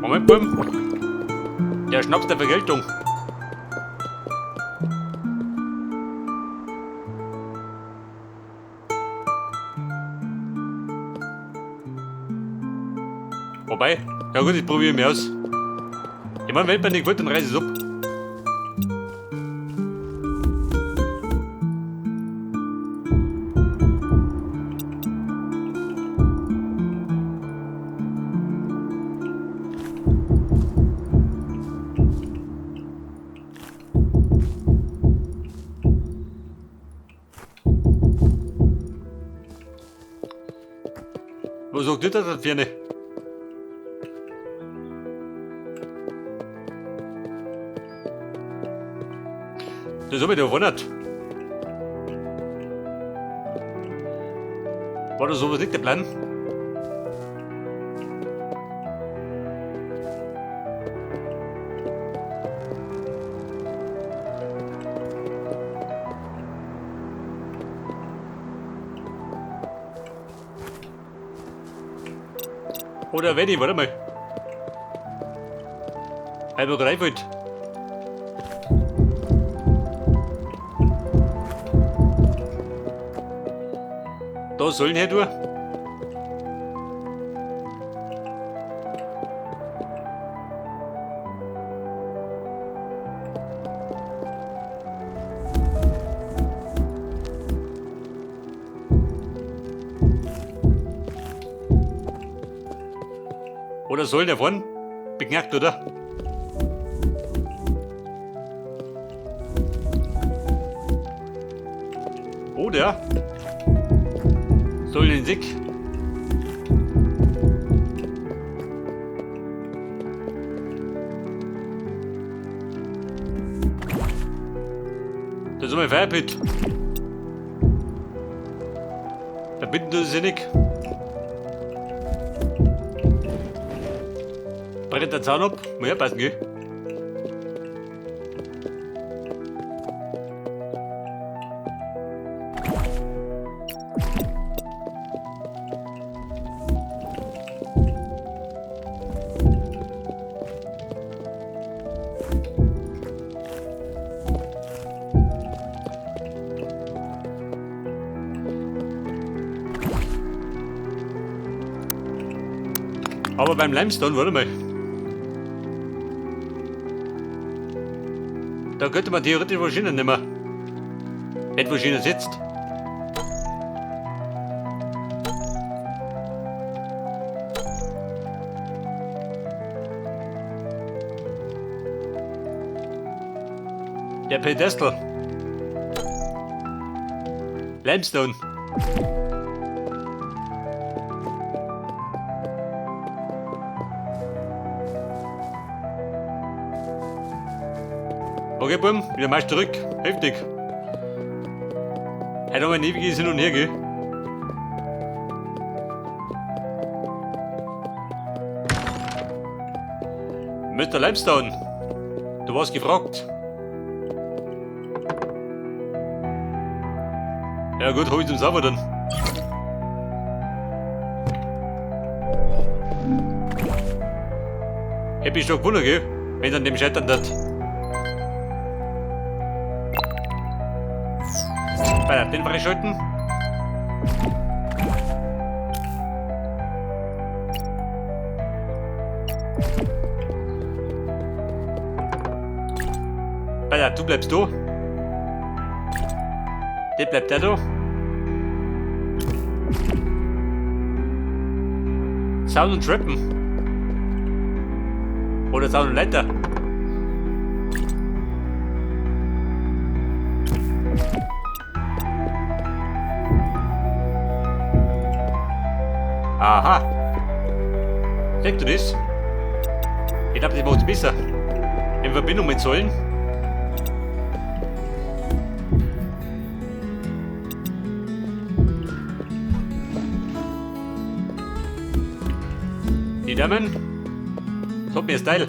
Moment, Bum. Der Schnaps der Vergeltung. Wobei, ja gut, ich probiere mich aus. Ich meine, wenn man nicht will, dann reiß es ab. Was sagt ihr das für eine? Das hab ich da gewundert. War das sowas nicht der Plan? Oder wenn ich, warte mal. Halber Greifeld. Da sollen her durch. Oder soll der vorn beknackt, oder? Oder soll den Sick. Das ist mein Feierpit. Da bitten du sie nicht. Brett der Zahn ab, muss ja passen, gell? Aber beim Limestone, warte mal. Da könnte man theoretisch wahrscheinlich nicht mehr. Nicht wahrscheinlich sitzt. Der Pedestal. Limestone. Okay, Bum, wieder Marsch zurück. Heftig. Heute haben wir ein ewiges Hin und Her, gell? Mr. Limestone, du warst gefragt. Ja gut, hol ich zum Sauber dann. Hätte ich doch gewundert, gell? Wenn an dem scheitern wird. Weiter, den freischalten. Weiter, du bleibst da. Der bleibt da. Sound und Trappen. Oder Sound und Leiter. Aha. Seht du das? Ich glaube, das macht es besser. In Verbindung mit Säulen. Die Damen. Top mir Style.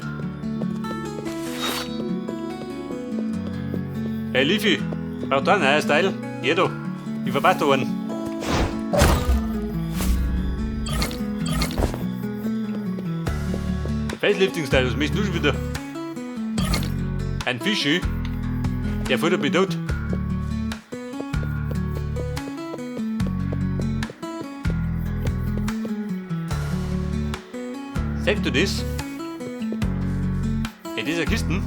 Hey Lifi, braucht da einen Style? Jeder. Ich verpasst einen. Facelifting-Style, was machst du schon wieder? Ein Fischi? Der futtert mich tot. Sagst du das? In dieser Kiste?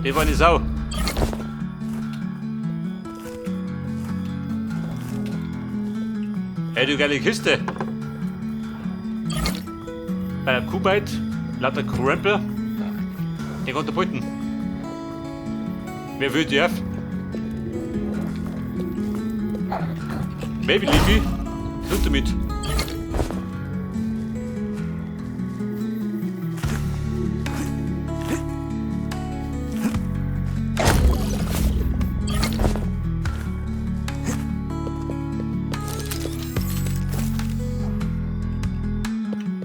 Die war eine Sau. Hey, du geile Kiste. Bei der Kuhbeit, lauter Krempel. Den konnte behalten. Wer will die auf? Baby Leafy, tut damit.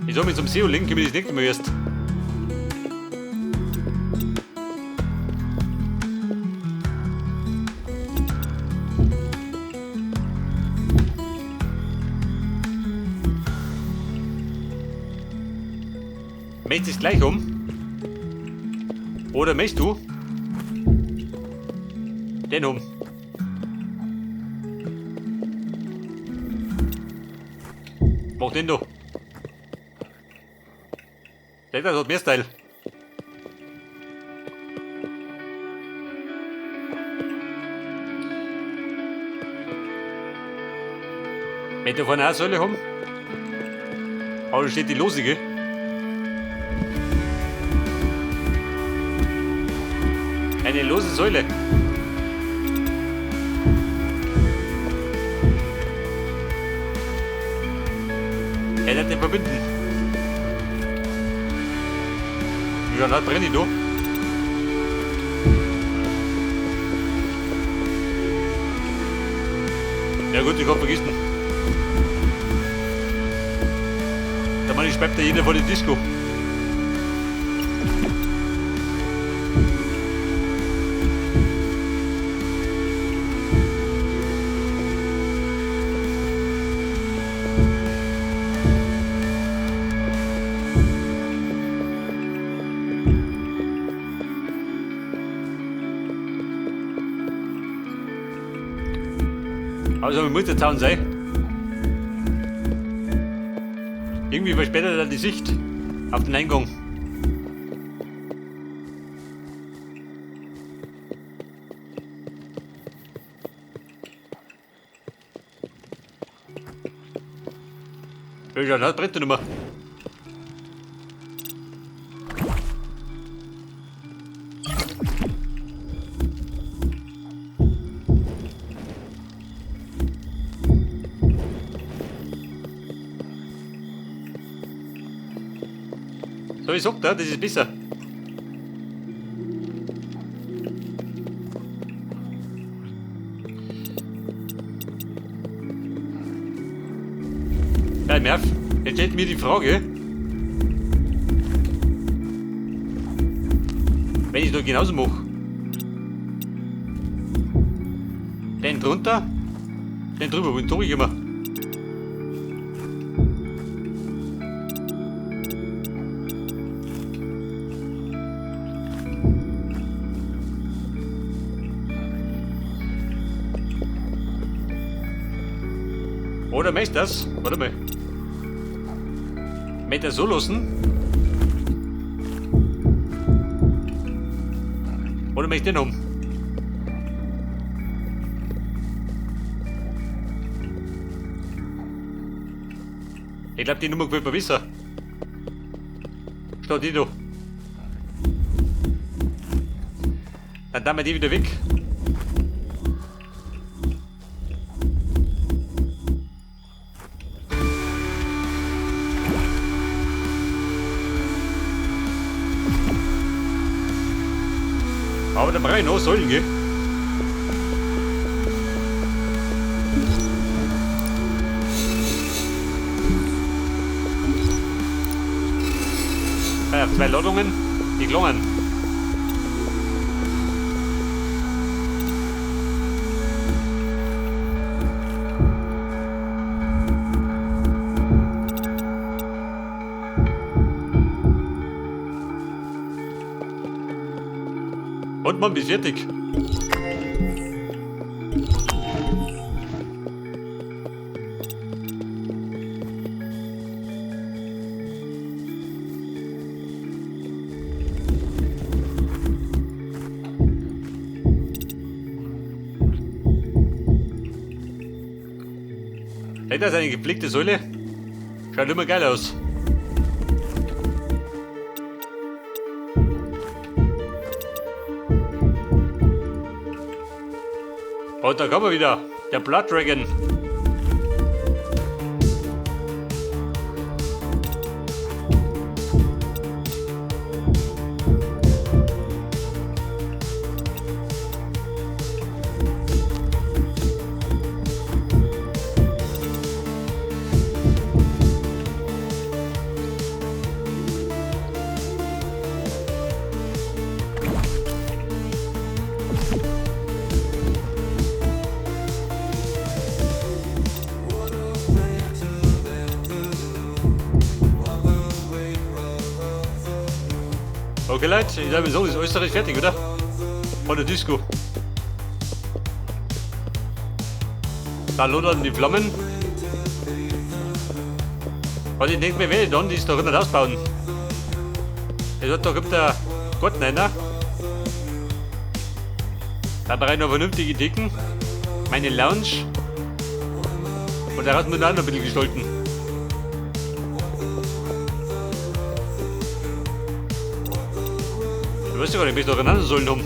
Ich soll mich zum SEO linken, wenn ich das nächste Mal erst. Mähst du es gleich um? Oder mähst du den um? Mach den doch. Das hat mehr Style. Wenn du vorne eine Säule haben, aber da steht die losige. Eine lose Säule. Er hat den verbinden. Ja, dann brenne ich da. Ja gut, ich hab vergessen. Da meine ich, speibt da jeder vor die Disco. Also muss der Zaun sein. Irgendwie versperrt er die Sicht auf den Eingang. Ja, das brennt nicht mehr. So, ich sag da, das ist besser. Ja, Merv, jetzt stellt mir die Frage, wenn ich da genauso mache. Den drunter, den drüber, und tue ich immer. Oder möchtest du das? Warte mal. Möchtest du das so lassen? Oder möchtest du den haben? Ich glaube, die Nummer gefällt mir besser. Statt die da. Dann tun wir die wieder weg. Aber dann brauche ich noch Säulen, gell? Ja, 2 Ladungen, die gelungen. 100 Mann bis fertig. Hey, das ist eine gepflegte Säule. Schaut immer geil aus. Und da kommen wir wieder. Der Blood Dragon. Okay Leute, ich glaube so ist Österreich fertig, oder? Von der Disco. Da lodern die Flammen. Und ich denke mir, wer dann, die ist doch nicht ausbauen. Es hat doch gibt der Garten einer. Da bereits noch vernünftige Decken. Meine Lounge. Und daraus muss man auch noch ein bisschen gestalten. Du weißt ja gar nicht, wie ich noch einen anderen sollen haben.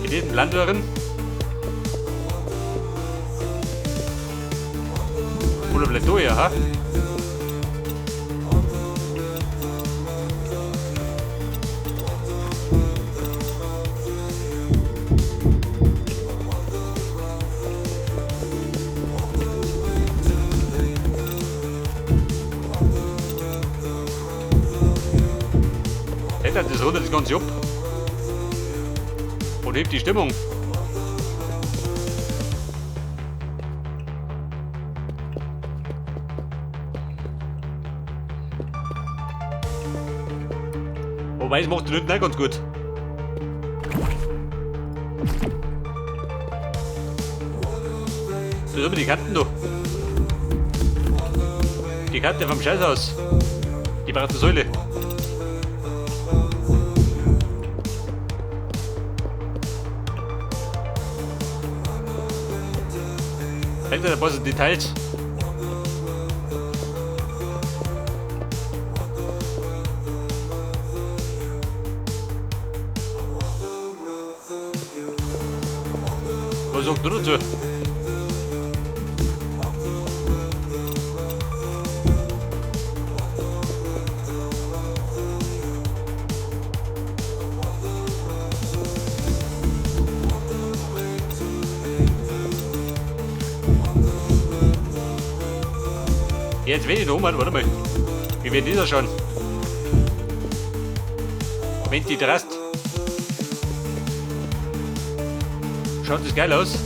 In diesem Land hören. Oder bleibt da ja, ha? Das rundet das Ganze ab und hebt die Stimmung. Wobei es macht die Leute nicht ganz gut. So haben wir die Kanten da. Die Kante vom Scheißhaus. Die braucht eine Säule. Alter, da passen Details. Was sagt du dazu? Jetzt wenn ich noch mal, warte mal. Wie wird dieser schon? Wenn die drast. Schaut das geil aus.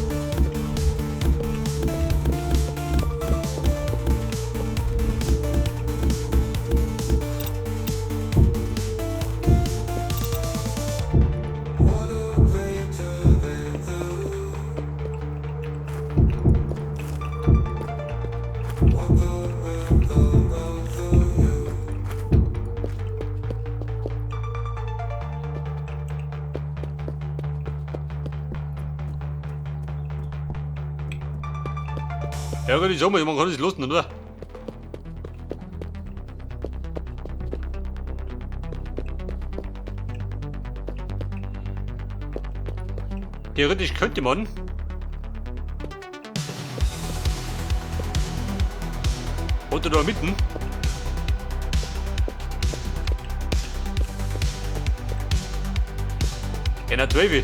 Ja gut, ich sag mal, man kann das losen, oder? Theoretisch könnte man oder da mitten in der Twavy.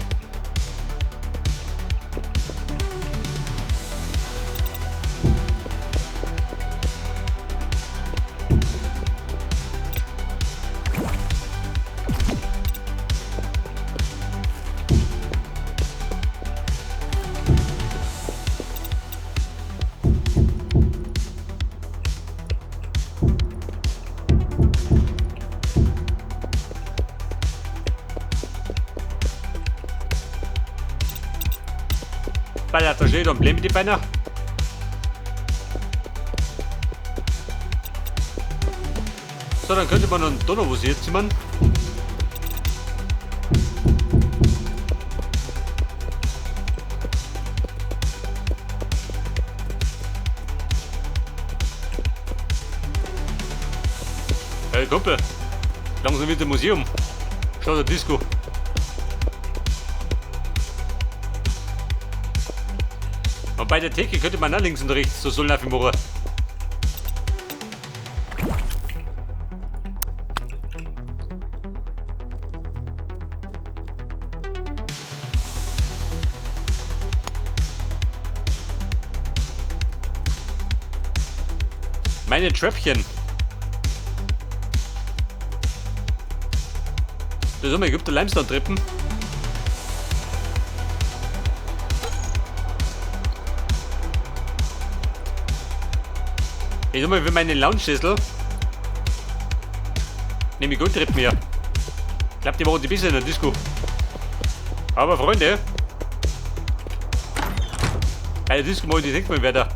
bei der Tasche und bleiben die Beine. So, dann könnte man einen Donner, wo sie jetzt zimmern. Hey Kumpel, langsam wieder Museum. Schau der Disco. Und bei der Theke könnte man nach links und rechts so sollen auf machen. Meine Tröpfchen. Da soll man Ägypter Limestone trippen. Ich sag mal, für meine Lounge-Schüssel nehme ich Goldtreppen her. Ich glaube, die machen die besser in der Disco. Aber Freunde, bei der Disco machen die nicht mal weiter.